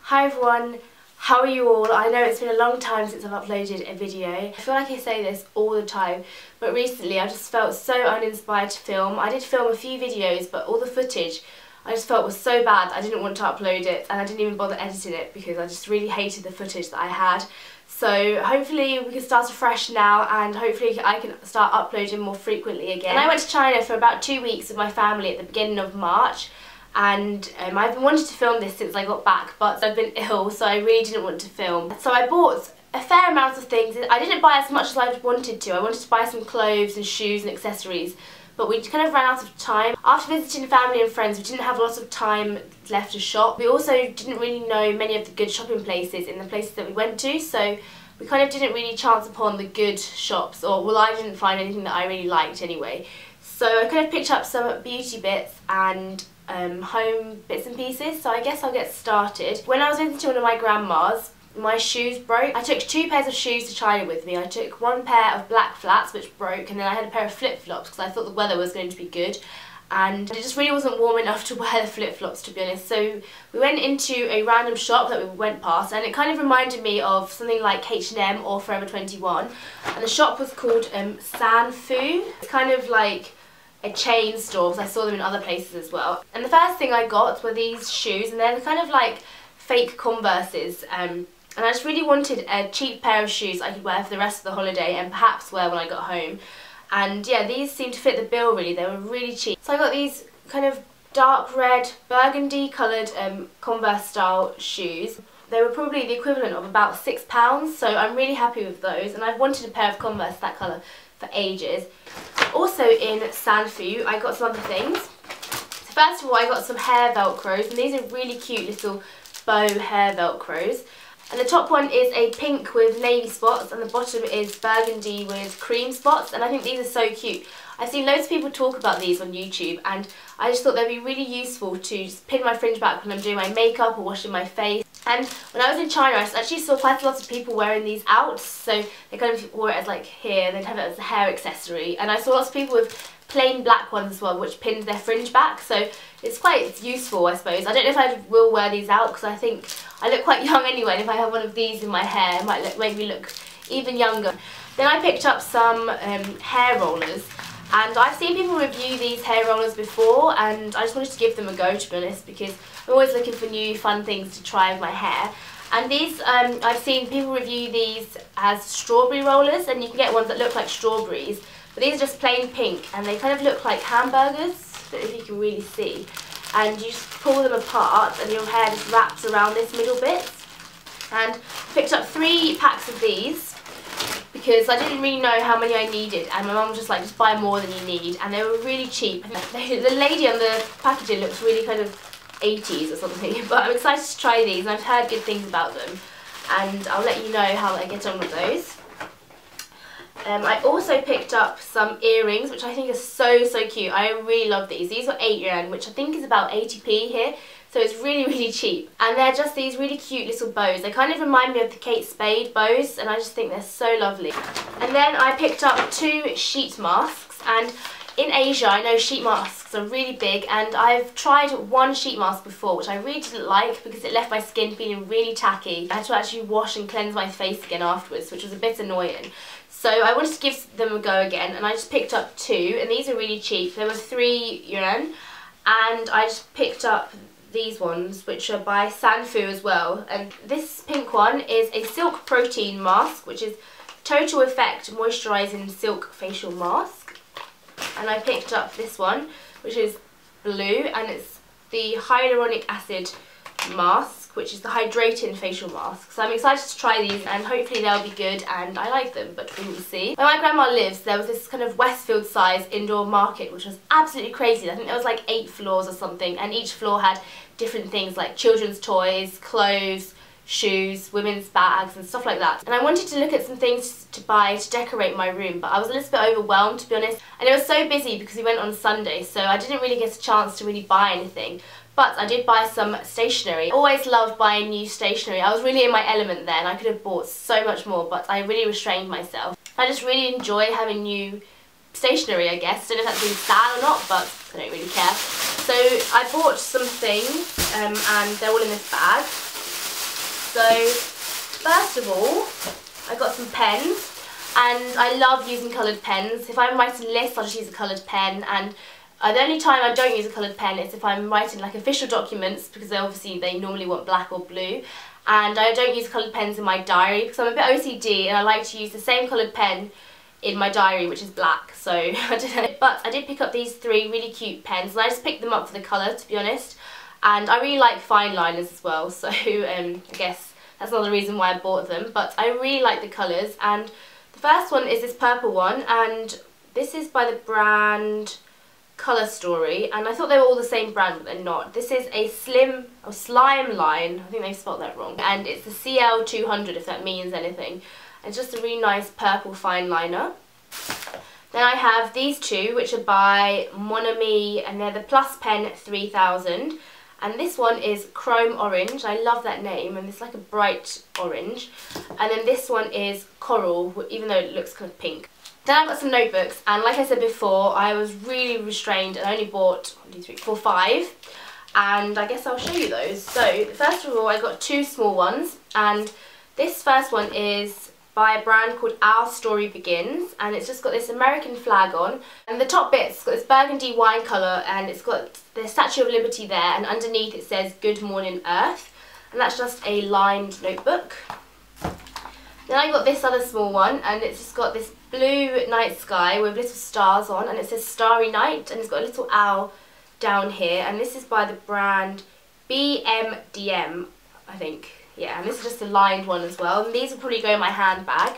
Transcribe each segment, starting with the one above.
Hi everyone, how are you all? I know it's been a long time since I've uploaded a video. I feel like I say this all the time, but recently I just felt so uninspired to film. I did film a few videos, but all the footage I just felt was so bad I didn't want to upload it, and I didn't even bother editing it because I just really hated the footage that I had. So hopefully we can start afresh now, and hopefully I can start uploading more frequently again. And I went to China for about 2 weeks with my family at the beginning of March. And I've been wanting to film this since I got back, but I've been ill, so I really didn't want to film. So I bought a fair amount of things. I didn't buy as much as I wanted to. I wanted to buy some clothes and shoes and accessories, but we kind of ran out of time. After visiting family and friends, we didn't have a lot of time left to shop. We also didn't really know many of the good shopping places in the places that we went to, so we kind of didn't really chance upon the good shops, or well, I didn't find anything that I really liked anyway. So I kind of picked up some beauty bits and home bits and pieces, so I guess I'll get started. When I was visiting one of my grandmas, my shoes broke. I took 2 pairs of shoes to China with me. I took 1 pair of black flats which broke, and then I had a pair of flip-flops because I thought the weather was going to be good, and it just really wasn't warm enough to wear the flip-flops, to be honest. So we went into a random shop that we went past, and it kind of reminded me of something like H&M or Forever 21, and the shop was called Sanfu. It's kind of like a chain store, because I saw them in other places as well. And the first thing I got were these shoes, and they're kind of like fake Converses, and I just really wanted a cheap pair of shoes I could wear for the rest of the holiday and perhaps wear when I got home. And yeah, these seemed to fit the bill really. They were really cheap. So I got these kind of dark red, burgundy coloured Converse style shoes. They were probably the equivalent of about £6, so I'm really happy with those, and I've wanted a pair of Converse that colour for ages. Also in Sanfu I got some other things. So first of all, I got some hair velcros, and these are really cute little bow hair velcros. And the top one is a pink with navy spots, and the bottom is burgundy with cream spots, and I think these are so cute. I've seen loads of people talk about these on YouTube, and I just thought they'd be really useful to just pin my fringe back when I'm doing my makeup or washing my face. And when I was in China, I actually saw quite a lot of people wearing these out, so they kind of wore it as like here, they'd have it as a hair accessory, and I saw lots of people with plain black ones as well, which pinned their fringe back, so it's quite useful, I suppose. I don't know if I will wear these out, because I think I look quite young anyway, and if I have one of these in my hair, it might make me look even younger. Then I picked up some hair rollers, and I've seen people review these hair rollers before, and I just wanted to give them a go, to be honest, because I'm always looking for new fun things to try with my hair. And these, I've seen people review these as strawberry rollers, and you can get ones that look like strawberries, but these are just plain pink, and they kind of look like hamburgers. I don't know if you can really see. And you just pull them apart, and your hair just wraps around this middle bit. And I picked up 3 packs of these, because I didn't really know how many I needed, and my mum was just like, just buy more than you need, and they were really cheap. The lady on the packaging looks really kind of 80s or something, but I'm excited to try these, and I've heard good things about them, and I'll let you know how I get on with those. I also picked up some earrings, which I think are so cute. I really love these. These were 8 yuan, which I think is about 80p here, so it's really cheap. And they're just these really cute little bows. They kind of remind me of the Kate Spade bows, and I just think they're so lovely. And then I picked up 2 sheet masks, and in Asia I know sheet masks are really big, and I've tried 1 sheet mask before, which I really didn't like because it left my skin feeling really tacky. I had to actually wash and cleanse my face again afterwards, which was a bit annoying. So I wanted to give them a go again, and I just picked up 2, and these are really cheap. They were 3 yuan, and I just picked up these ones, which are by Sanfu as well. And this pink one is a silk protein mask, which is Total Effect Moisturising Silk Facial Mask. And I picked up this one, which is blue, and it's the hyaluronic acid mask, which is the hydrating facial mask. So I'm excited to try these, and hopefully they'll be good, and I like them, but we will see. Where my grandma lives, there was this kind of Westfield size indoor market, which was absolutely crazy. I think there was like 8 floors or something, and each floor had different things like children's toys, clothes, shoes, women's bags and stuff like that. And I wanted to look at some things to buy to decorate my room, but I was a little bit overwhelmed, to be honest, and it was so busy because we went on Sunday, so I didn't really get a chance to really buy anything. But I did buy some stationery. I always loved buying new stationery. I was really in my element there, and I could have bought so much more, but I really restrained myself. I just really enjoy having new stationery, I guess. I don't know if that's really sad or not, but I don't really care. So I bought some things, and they're all in this bag. So first of all, I got some pens, and I love using coloured pens. If I'm writing lists, I'll just use a coloured pen, and the only time I don't use a coloured pen is if I'm writing like official documents, because they normally want black or blue. And I don't use coloured pens in my diary because I'm a bit OCD and I like to use the same coloured pen in my diary, which is black. So I don't know. But I did pick up these 3 really cute pens, and I just picked them up for the colour, to be honest. And I really like fine liners as well, so I guess that's another reason why I bought them. But I really like the colours, and the first one is this purple one, and this is by the brand Colour Story, and I thought they were all the same brand, but they're not. This is a slime line, I think they spelled that wrong, and it's the CL200, if that means anything. It's just a really nice purple fine liner. Then I have these 2, which are by Mon Ami, and they're the Plus Pen 3000. And this one is Chrome Orange. I love that name, and it's like a bright orange. And then this one is Coral, even though it looks kind of pink. Then I've got some notebooks, and like I said before, I was really restrained and I only bought 1, 2, 3, 4, 5. And I guess I'll show you those. So first of all, I got 2 small ones, and this first one is by a brand called Our Story Begins, and it's just got this American flag on, and the top bit's got this burgundy wine colour, and it's got the Statue of Liberty there, and underneath it says Good Morning Earth, and that's just a lined notebook. Then I got this other small one, and it's just got this blue night sky with little stars on, and it says Starry Night, and it's got a little owl down here, and this is by the brand BMDM, I think. Yeah, and this is just a lined one as well, and these will probably go in my handbag.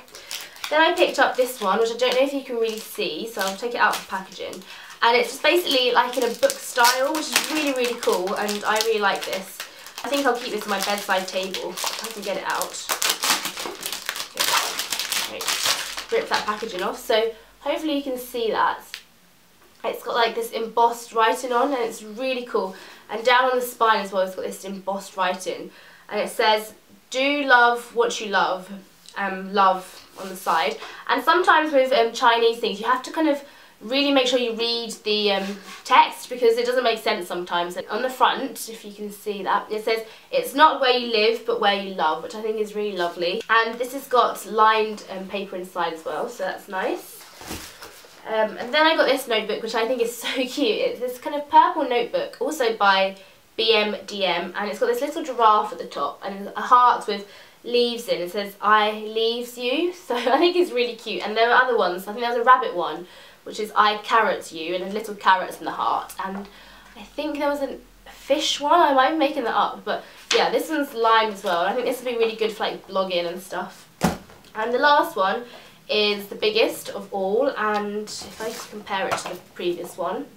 Then I picked up this one, which I don't know if you can really see, so I'll take it out of the packaging. And it's just basically like in a book style, which is really, really cool, and I really like this. I think I'll keep this on my bedside table if I can get it out. Rip that packaging off, so hopefully you can see that. It's got like this embossed writing on, and it's really cool. And down on the spine as well, it's got this embossed writing, and it says, "Do love what you love," love on the side. And sometimes with Chinese things, you have to kind of really make sure you read the text, because it doesn't make sense sometimes. And on the front, if you can see that, it says, "It's not where you live, but where you love," which I think is really lovely. And this has got lined paper inside as well, so that's nice. And then I got this notebook, which I think is so cute. It's this kind of purple notebook, also by BMDM, and it's got this little giraffe at the top, and a heart with leaves in. It says, "I leaves you," so I think it's really cute. And there are other ones. I think there was a rabbit one, which is "I carrot you," and there's little carrots in the heart. And I think there was a fish one. I might be making that up, but yeah, this one's lined as well. I think this would be really good for like blogging and stuff. And the last one is the biggest of all, and if I just compare it to the previous one.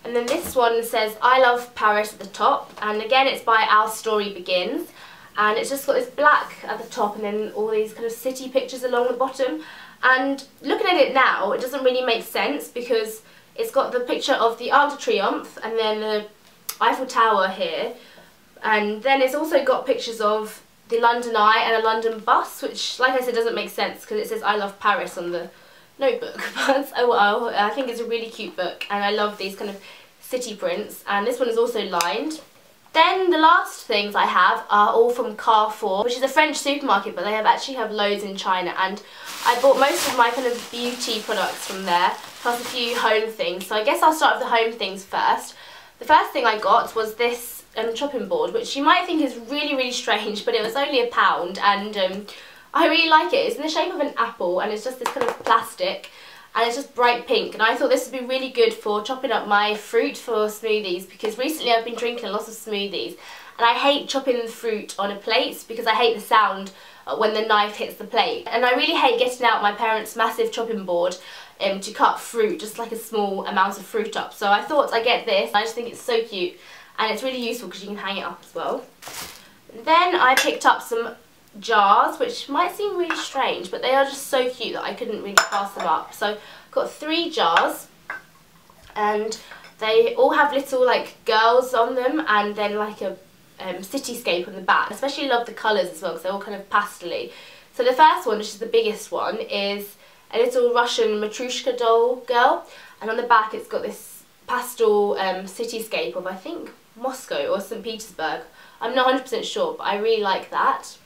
And then this one says "I love Paris" at the top, and again it's by Our Story Begins, and it's just got this black at the top and then all these kind of city pictures along the bottom. And looking at it now, it doesn't really make sense, because it's got the picture of the Arc de Triomphe and then the Eiffel Tower here, and then it's also got pictures of the London Eye and a London bus, which, like I said, doesn't make sense because it says "I love Paris" on the notebook. But oh well, I think it's a really cute book, and I love these kind of city prints, and this one is also lined. Then the last things I have are all from Carrefour, which is a French supermarket, but they actually have loads in China, and I bought most of my kind of beauty products from there, plus a few home things. So I guess I'll start with the home things first. The first thing I got was this chopping board, which you might think is really, really strange, but it was only £1, and I really like it. It's in the shape of an apple, and it's just this kind of plastic, and it's just bright pink, and I thought this would be really good for chopping up my fruit for smoothies, because recently I've been drinking lots of smoothies, and I hate chopping the fruit on a plate because I hate the sound when the knife hits the plate. And I really hate getting out my parents' massive chopping board to cut fruit, just like a small amount of fruit up. So I thought I'd get this. I just think it's so cute, and it's really useful because you can hang it up as well. Then I picked up some jars, which might seem really strange, but they are just so cute that I couldn't really pass them up. So I've got 3 jars, and they all have little like girls on them, and then like a cityscape on the back. I especially love the colours as well, because they're all kind of pastel-y. So the first one, which is the biggest one, is a little Russian Matryoshka doll girl, and on the back it's got this pastel cityscape of, I think, Moscow or St. Petersburg. I'm not 100% sure, but I really like that.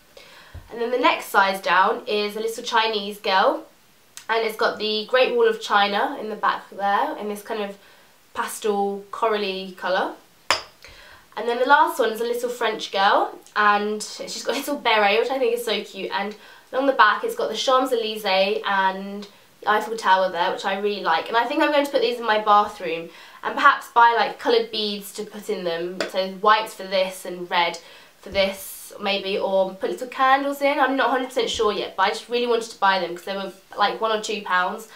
And then the next size down is a little Chinese girl, and it's got the Great Wall of China in the back there in this kind of pastel corally colour. And then the last one is a little French girl, and she's got a little beret, which I think is so cute, and along the back it's got the Champs-Elysees and the Eiffel Tower there, which I really like. And I think I'm going to put these in my bathroom and perhaps buy like coloured beads to put in them, so white for this and red for this maybe, or put little candles in. I'm not 100% sure yet, but I just really wanted to buy them because they were like £1 or £2,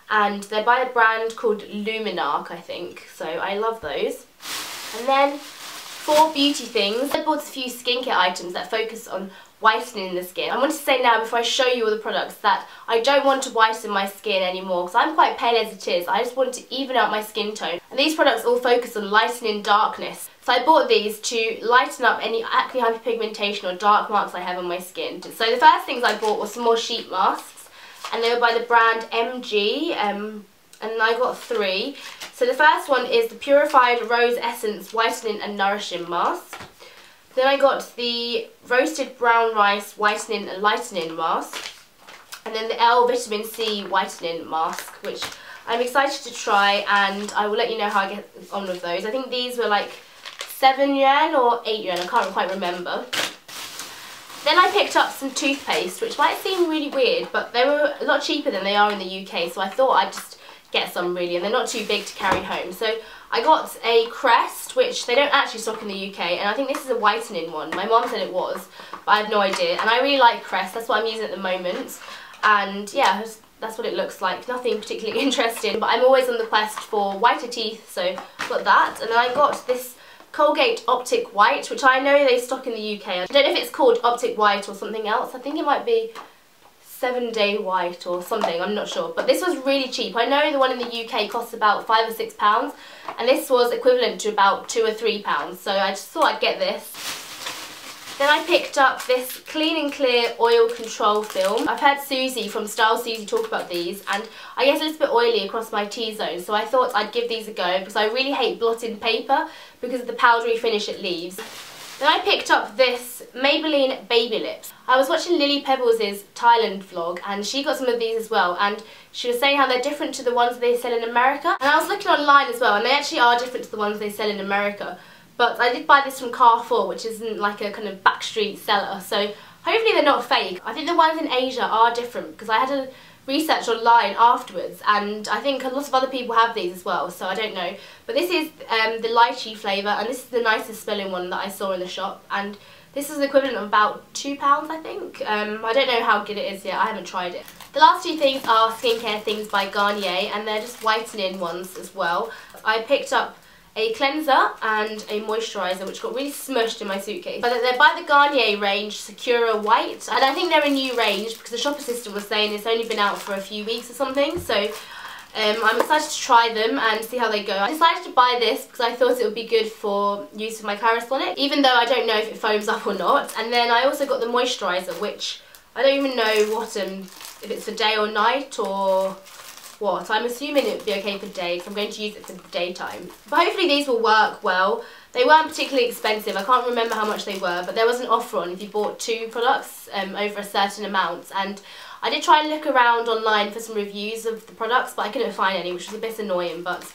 and they're by a brand called Luminark, I think, so I love those. And then for beauty things, I bought a few skincare items that focus on whitening the skin. I want to say now, before I show you all the products, that I don't want to whiten my skin anymore because I'm quite pale as it is. I just want to even out my skin tone. And these products all focus on lightening darkness. So I bought these to lighten up any acne, hyperpigmentation or dark marks I have on my skin. So the first things I bought were some more sheet masks, and they were by the brand MG, and I got 3. So the first one is the Purified Rose Essence Whitening and Nourishing Mask. Then I got the Roasted Brown Rice Whitening and Lightening Mask. And then the L Vitamin C Whitening Mask, which I'm excited to try, and I will let you know how I get on with those. I think these were like 7 yuan or 8 yuan, I can't quite remember. Then I picked up some toothpaste, which might seem really weird, but they were a lot cheaper than they are in the UK, so I thought I'd just get some really, and they're not too big to carry home. So I got a Crest, which they don't actually stock in the UK, and I think this is a whitening one. My mom said it was, but I have no idea. And I really like Crest, that's what I'm using at the moment. And yeah, that's what it looks like. Nothing particularly interesting, but I'm always on the quest for whiter teeth, so I got that. And then I got this Colgate Optic White, which I know they stock in the UK. I don't know if it's called Optic White or something else. I think it might be 7-Day White or something, I'm not sure. But this was really cheap. I know the one in the UK costs about £5 or £6, and this was equivalent to about £2 or £3, so I just thought I'd get this. Then I picked up this Clean and Clear Oil Control Film. I've heard Susie from Style Susie talk about these, and I get a little bit oily across my T-zone, so I thought I'd give these a go because I really hate blotting paper because of the powdery finish it leaves. Then I picked up this Maybelline Baby Lips. I was watching Lily Pebbles' Thailand vlog, and she got some of these as well, and she was saying how they're different to the ones they sell in America. And I was looking online as well, and they actually are different to the ones they sell in America. But I did buy this from Carrefour, which isn't like a kind of backstreet seller, so hopefully they're not fake. I think the ones in Asia are different because I had a research online afterwards, and I think a lot of other people have these as well, so I don't know. But this is the lychee flavour, and this is the nicest smelling one that I saw in the shop, and this is the equivalent of about £2, I think. I don't know how good it is yet, I haven't tried it. The last 2 things are skincare things by Garnier, and they're just whitening ones as well. I picked up a cleanser and a moisturiser, which got really smushed in my suitcase. But they're by the Garnier range, Secura White, and I think they're a new range because the shop assistant was saying it's only been out for a few weeks or something, so I'm excited to try them and see how they go. I decided to buy this because I thought it would be good for use with my Clarisonic, even though I don't know if it foams up or not. And then I also got the moisturiser, which I don't even know what if it's for day or night or what. I'm assuming it would be okay for day because I'm going to use it for the daytime. But hopefully these will work well. They weren't particularly expensive. I can't remember how much they were, but there was an offer on if you bought 2 products over a certain amount. And I did try and look around online for some reviews of the products, but I couldn't find any, which was a bit annoying. But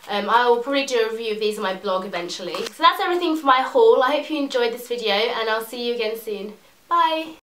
I will probably do a review of these on my blog eventually. So that's everything for my haul. I hope you enjoyed this video, and I'll see you again soon. Bye!